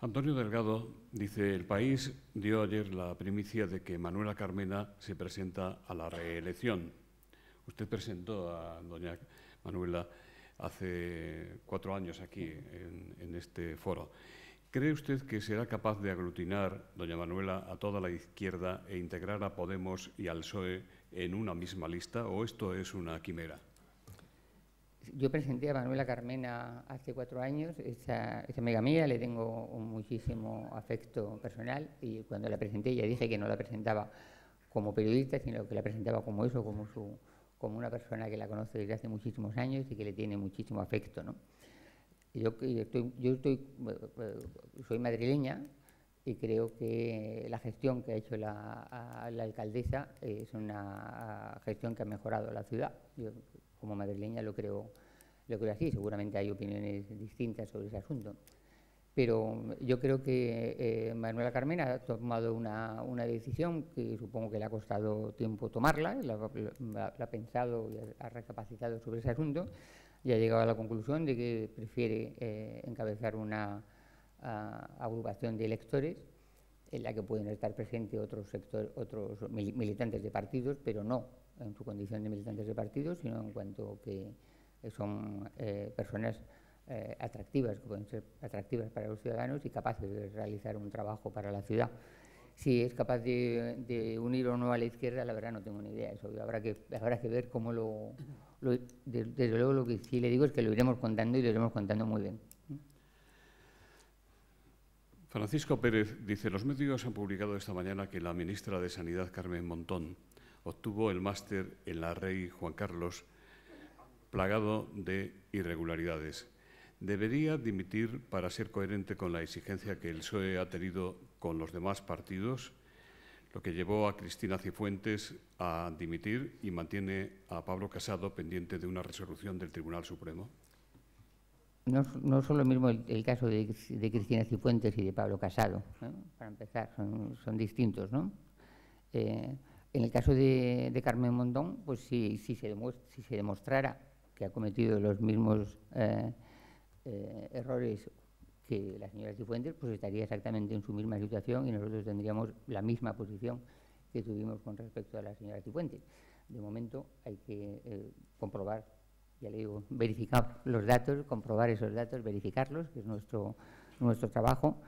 Antonio Delgado dice: El País dio ayer la primicia de que Manuela Carmena se presenta a la reelección. Usted presentó a doña Manuela hace 4 años aquí en este foro. ¿Cree usted que será capaz de aglutinar, doña Manuela, a toda la izquierda e integrar a Podemos y al PSOE en una misma lista, o esto es una quimera? Yo presenté a Manuela Carmena hace 4 años, es amiga mía, le tengo muchísimo afecto personal, y cuando la presenté ya dije que no la presentaba como periodista, sino que la presentaba como eso, como una persona que la conoce desde hace muchísimos años y que le tiene muchísimo afecto, ¿no? Soy madrileña y creo que la gestión que ha hecho la alcaldesa es una gestión que ha mejorado la ciudad. Yo, como madrileña, lo creo así. Seguramente hay opiniones distintas sobre ese asunto. Pero yo creo que Manuela Carmena ha tomado una decisión que supongo que le ha costado tiempo tomarla, la ha pensado y ha recapacitado sobre ese asunto, y ha llegado a la conclusión de que prefiere encabezar una agrupación de electores en la que pueden estar presentes otros militantes de partidos, pero no en su condición de militantes de partidos, sino en cuanto que son personas atractivas, que pueden ser atractivas para los ciudadanos y capaces de realizar un trabajo para la ciudad. Si es capaz de unir o no a la izquierda, la verdad no tengo ni idea. Eso habrá que ver cómo desde luego lo que sí le digo es que lo iremos contando y lo iremos contando muy bien. Francisco Pérez dice: los medios han publicado esta mañana que la ministra de Sanidad, Carmen Montón, obtuvo el máster en la Rey Juan Carlos plagado de irregularidades. ¿Debería dimitir para ser coherente con la exigencia que el PSOE ha tenido con los demás partidos, lo que llevó a Cristina Cifuentes a dimitir y mantiene a Pablo Casado pendiente de una resolución del Tribunal Supremo? No son lo mismo el caso de Cristina Cifuentes y de Pablo Casado, ¿no? Para empezar, son distintos, ¿no? En el caso de Carmen Montón, pues si se demostrara que ha cometido los mismos errores que la señora Cifuentes, pues estaría exactamente en su misma situación y nosotros tendríamos la misma posición que tuvimos con respecto a la señora Cifuentes. De momento hay que comprobar, ya le digo, verificar los datos, comprobar esos datos, verificarlos, que es nuestro trabajo,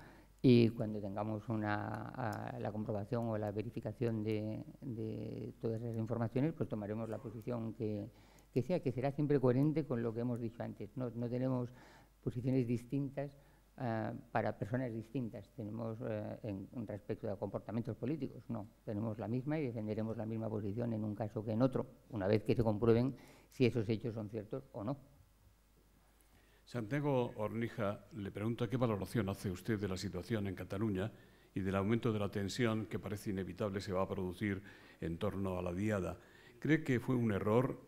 y cuando tengamos la comprobación o la verificación de todas esas informaciones, pues tomaremos la posición que sea, que será siempre coherente con lo que hemos dicho antes. No tenemos posiciones distintas para personas distintas. Tenemos respecto a comportamientos políticos, no. Tenemos la misma y defenderemos la misma posición en un caso que en otro, una vez que se comprueben si esos hechos son ciertos o no. Santiago Ornija le pregunta qué valoración hace usted de la situación en Cataluña y del aumento de la tensión que parece inevitable se va a producir en torno a la Diada. ¿Cree que fue un error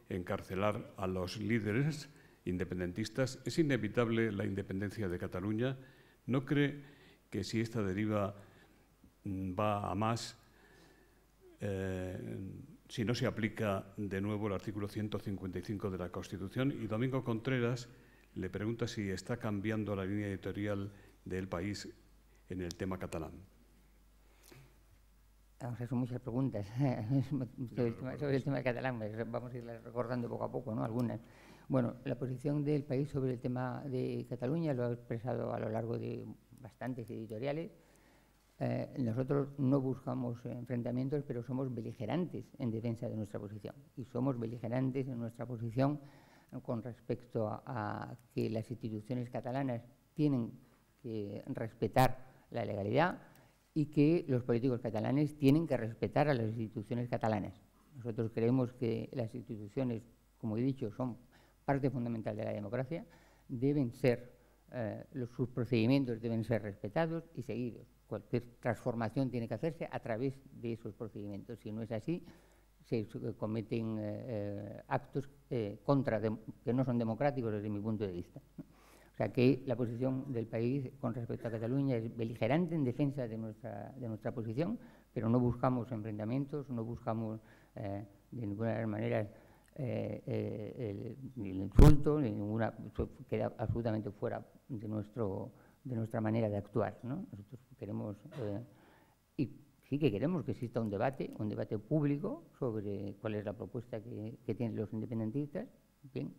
encarcelar a los líderes independentistas? ¿Es inevitable la independencia de Cataluña? ¿No cree que si esta deriva va a más, si no se aplica de nuevo el artículo 155 de la Constitución? Y Domingo Contreras le pregunta si está cambiando la línea editorial del País en el tema catalán. Vamos a hacer muchas preguntas sobre el tema catalán. Vamos a irlas recordando poco a poco, ¿no? Algunas. Bueno, la posición del País sobre el tema de Cataluña lo ha expresado a lo largo de bastantes editoriales. Nosotros no buscamos enfrentamientos, pero somos beligerantes en defensa de nuestra posición. Y somos beligerantes en nuestra posición con respecto a que las instituciones catalanas tienen que respetar la legalidad y que los políticos catalanes tienen que respetar a las instituciones catalanas. Nosotros creemos que las instituciones, como he dicho, son parte fundamental de la democracia, deben ser, sus procedimientos deben ser respetados y seguidos. Cualquier transformación tiene que hacerse a través de esos procedimientos. Si no es así, se cometen actos que no son democráticos desde mi punto de vista. O sea que la posición del País con respecto a Cataluña es beligerante en defensa de nuestra posición, pero no buscamos enfrentamientos, no buscamos de ninguna manera ni el insulto, ni ninguna, queda absolutamente fuera de nuestra manera de actuar, ¿no? Nosotros queremos, y sí que queremos que exista un debate público sobre cuál es la propuesta que tienen los independentistas. Bien,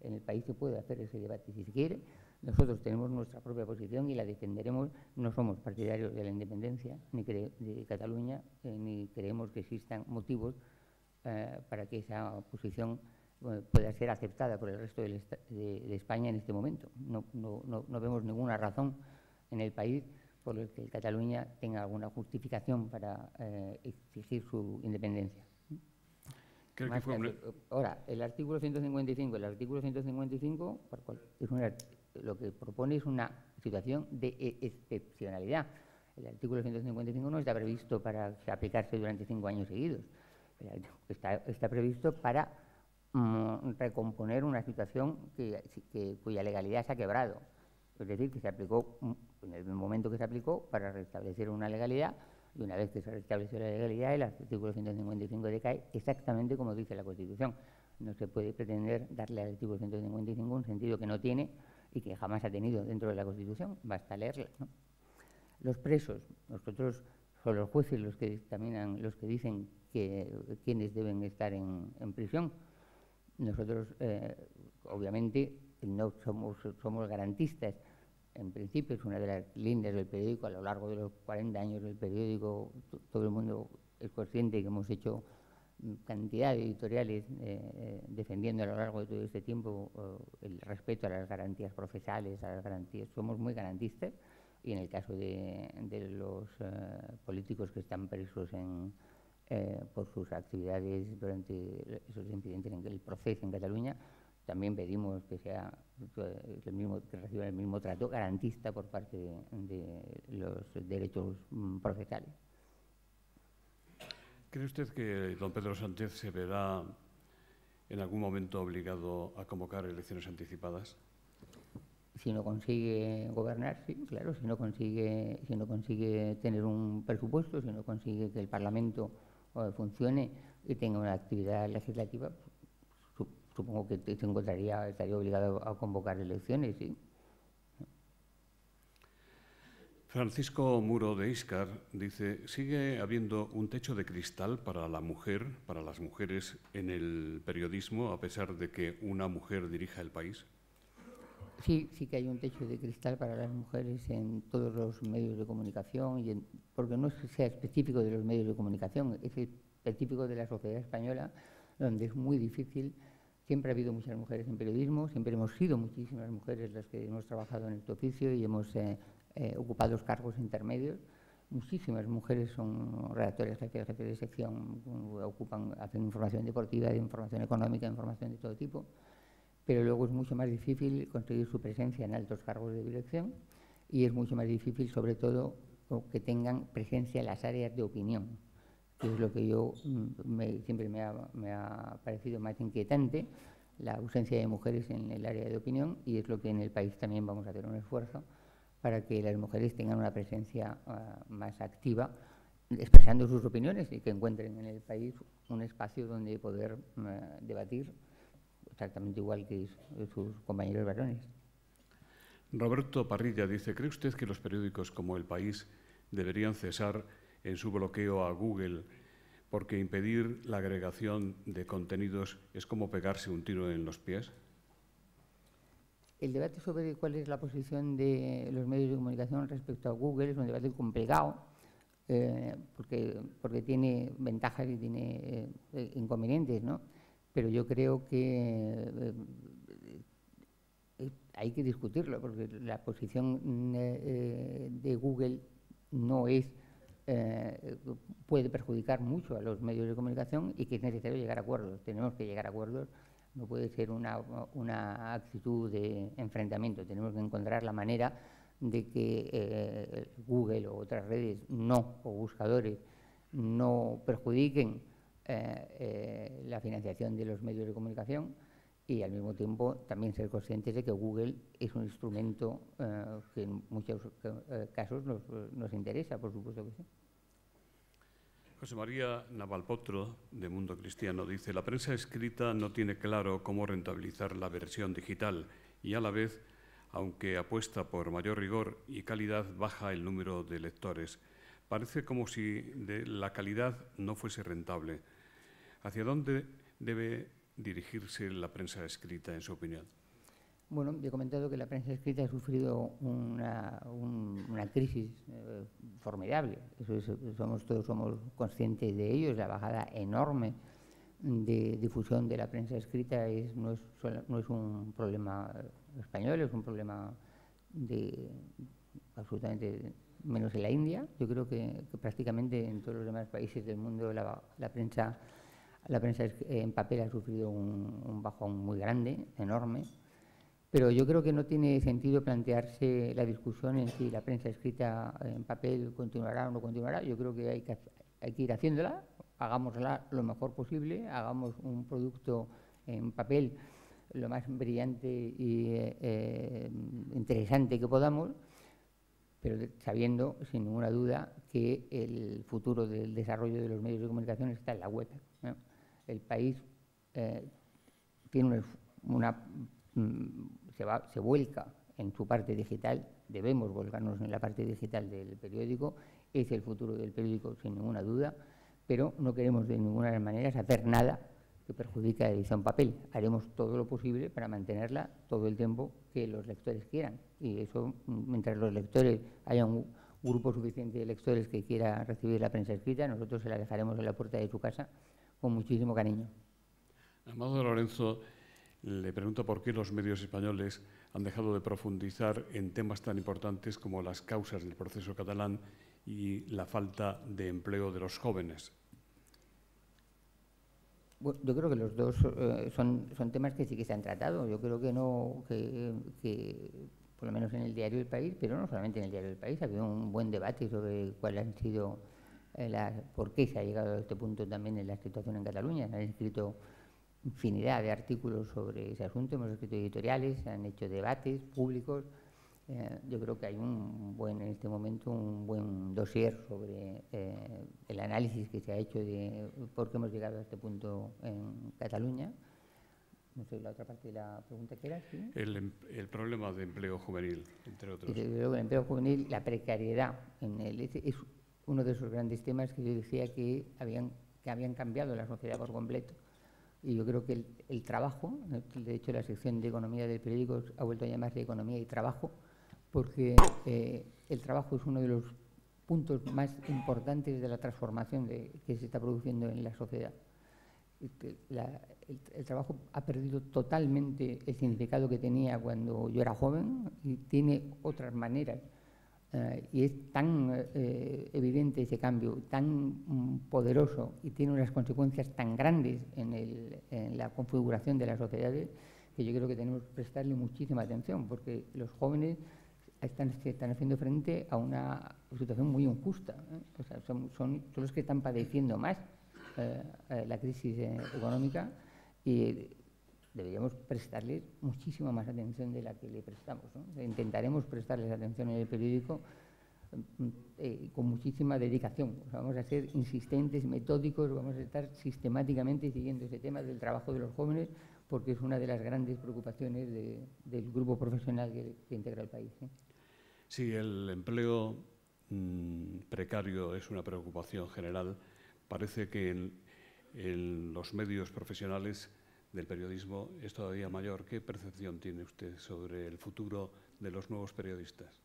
en el País se puede hacer ese debate si se quiere. Nosotros tenemos nuestra propia posición y la defenderemos. No somos partidarios de la independencia ni de Cataluña, ni creemos que existan motivos para que esa posición pueda ser aceptada por el resto de España en este momento. No vemos ninguna razón en el País por la que Cataluña tenga alguna justificación para exigir su independencia. Ahora, el artículo 155. El artículo 155 lo que propone es una situación de excepcionalidad. El artículo 155 no está previsto para aplicarse durante 5 años seguidos. Está previsto para recomponer una situación cuya legalidad se ha quebrado. Es decir, que se aplicó en el momento que se aplicó para restablecer una legalidad, y una vez que se restableció la legalidad, el artículo 155 decae exactamente como dice la Constitución. No se puede pretender darle al artículo 155 un sentido que no tiene y que jamás ha tenido dentro de la Constitución. Basta leerla, ¿no? Los presos, nosotros son los jueces los que dictaminan, los que dicen quiénes deben estar en prisión. Nosotros, obviamente, no somos garantistas. En principio es una de las líneas del periódico. A lo largo de los 40 años del periódico, todo el mundo es consciente que hemos hecho cantidad de editoriales defendiendo a lo largo de todo este tiempo el respeto a las garantías procesales, a las garantías. Somos muy garantistas, y en el caso de los políticos que están presos por sus actividades durante esos incidentes en el proceso en Cataluña, también pedimos que reciban el mismo trato garantista por parte de los derechos procesales. ¿Cree usted que don Pedro Sánchez se verá en algún momento obligado a convocar elecciones anticipadas? Si no consigue gobernar, sí, claro. Si no consigue tener un presupuesto, si no consigue que el Parlamento funcione y tenga una actividad legislativa, supongo que estaría obligado a convocar elecciones, sí. Francisco Muro de Íscar dice: ¿sigue habiendo un techo de cristal para la mujer, para las mujeres en el periodismo, a pesar de que una mujer dirija el país? sí que hay un techo de cristal para las mujeres en todos los medios de comunicación, porque no es que sea específico de los medios de comunicación, es específico de la sociedad española, donde es muy difícil. Siempre ha habido muchas mujeres en periodismo, siempre hemos sido muchísimas mujeres las que hemos trabajado en este oficio y hemos ocupado cargos intermedios. Muchísimas mujeres son redactoras, jefes de sección, hacen información deportiva, de información económica, información de todo tipo, pero luego es mucho más difícil conseguir su presencia en altos cargos de dirección y es mucho más difícil, sobre todo, que tengan presencia en las áreas de opinión, que es lo que yo siempre me ha parecido más inquietante, la ausencia de mujeres en el área de opinión, y es lo que en el país también vamos a hacer un esfuerzo para que las mujeres tengan una presencia más activa, expresando sus opiniones y que encuentren en el país un espacio donde poder debatir exactamente igual que sus compañeros varones. Roberto Parrilla dice, ¿cree usted que los periódicos como El País deberían cesar en su bloqueo a Google porque impedir la agregación de contenidos es como pegarse un tiro en los pies? El debate sobre cuál es la posición de los medios de comunicación respecto a Google es un debate complicado, porque tiene ventajas y tiene inconvenientes, ¿no? Pero yo creo que hay que discutirlo, porque la posición de Google no es, puede perjudicar mucho a los medios de comunicación y que es necesario llegar a acuerdos. Tenemos que llegar a acuerdos. No puede ser una actitud de enfrentamiento. Tenemos que encontrar la manera de que Google o otras redes o buscadores no perjudiquen la financiación de los medios de comunicación y al mismo tiempo también ser conscientes de que Google es un instrumento que en muchos casos nos interesa, por supuesto que sí. José María Navalpotro, de Mundo Cristiano, dice: la prensa escrita no tiene claro cómo rentabilizar la versión digital y a la vez, aunque apuesta por mayor rigor y calidad, baja el número de lectores. Parece como si la calidad no fuese rentable. ¿Hacia dónde debe dirigirse la prensa escrita, en su opinión? Bueno, he comentado que la prensa escrita ha sufrido una crisis formidable. Todos somos conscientes de ello. La bajada enorme de difusión de la prensa escrita no es un problema español, es un problema absolutamente menos en la India. Yo creo que prácticamente en todos los demás países del mundo la prensa en papel ha sufrido un bajón muy grande, enorme. Pero yo creo que no tiene sentido plantearse la discusión en si la prensa escrita en papel continuará o no continuará. Yo creo que hay que ir haciéndola, hagámosla lo mejor posible, hagamos un producto en papel lo más brillante y interesante que podamos, pero sabiendo, sin ninguna duda, que el futuro del desarrollo de los medios de comunicación está en la web, ¿no? El país tiene se vuelca en su parte digital, debemos volcarnos en la parte digital del periódico, es el futuro del periódico sin ninguna duda, pero no queremos de ninguna manera hacer nada que perjudique la edición papel. Haremos todo lo posible para mantenerla todo el tiempo que los lectores quieran, y eso, mientras los lectores, haya un grupo suficiente de lectores que quiera recibir la prensa escrita, nosotros se la dejaremos en la puerta de su casa con muchísimo cariño. Amado Lorenzo le pregunto por qué los medios españoles han dejado de profundizar en temas tan importantes como las causas del proceso catalán y la falta de empleo de los jóvenes. Bueno, yo creo que los dos son temas que sí que se han tratado. Yo creo que por lo menos en el diario El País, pero no solamente en el diario El País, ha habido un buen debate sobre cuáles han sido, por qué se ha llegado a este punto también en la situación en Cataluña. Se han escrito infinidad de artículos sobre ese asunto, hemos escrito editoriales, se han hecho debates públicos. Yo creo que hay en este momento un buen dossier sobre el análisis que se ha hecho de por qué hemos llegado a este punto en Cataluña. No sé, la otra parte de la pregunta que era, ¿sí? El problema de empleo juvenil, entre otros. El empleo juvenil, la precariedad, es uno de esos grandes temas que yo decía que habían cambiado la sociedad por completo. Y yo creo que el trabajo, de hecho la sección de economía del periódico ha vuelto a llamarse economía y trabajo, porque el trabajo es uno de los puntos más importantes de la transformación que se está produciendo en la sociedad. El trabajo ha perdido totalmente el significado que tenía cuando yo era joven y tiene otras maneras. Y es tan evidente ese cambio, tan poderoso y tiene unas consecuencias tan grandes en la configuración de las sociedades, que yo creo que tenemos que prestarle muchísima atención, porque los jóvenes están haciendo frente a una situación muy injusta, ¿eh? O sea, son los que están padeciendo más la crisis económica, y deberíamos prestarles muchísima más atención de la que le prestamos, ¿no? Intentaremos prestarles atención en el periódico con muchísima dedicación. O sea, vamos a ser insistentes, metódicos, vamos a estar sistemáticamente siguiendo ese tema del trabajo de los jóvenes, porque es una de las grandes preocupaciones del grupo profesional que integra el país, ¿eh? Sí, el empleo precario es una preocupación general. Parece que en los medios profesionales del periodismo es todavía mayor. ¿Qué percepción tiene usted sobre el futuro de los nuevos periodistas?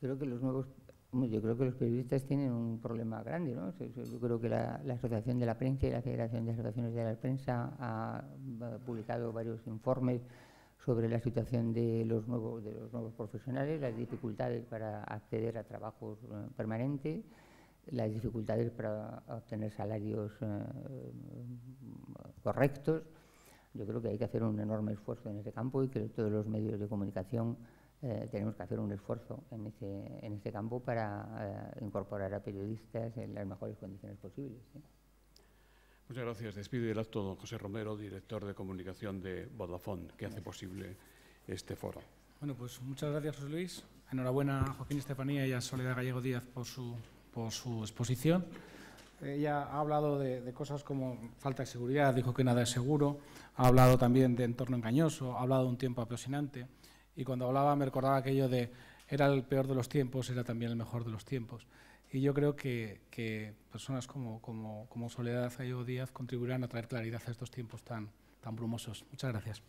Yo creo que los periodistas tienen un problema grande, ¿no? Yo creo que la Asociación de la Prensa y la Federación de Asociaciones de la Prensa ha publicado varios informes sobre la situación de los nuevos profesionales, las dificultades para acceder a trabajos permanentes, las dificultades para obtener salarios correctos. Yo creo que hay que hacer un enorme esfuerzo en ese campo, y que todos los medios de comunicación tenemos que hacer un esfuerzo en ese campo para incorporar a periodistas en las mejores condiciones posibles, ¿sí? Muchas gracias. Despide el acto don José Romero, director de comunicación de Vodafone, que hace posible este foro. Bueno, pues muchas gracias, José Luis. Enhorabuena a Joaquín Estefanía y a Soledad Gallego Díaz por su exposición. Ella ha hablado de cosas como falta de seguridad, dijo que nada es seguro, ha hablado también de entorno engañoso, ha hablado de un tiempo apasionante, y cuando hablaba me recordaba aquello de era el peor de los tiempos, era también el mejor de los tiempos. Y yo creo que personas como Soledad Gallego Díaz contribuirán a traer claridad a estos tiempos tan brumosos. Muchas gracias.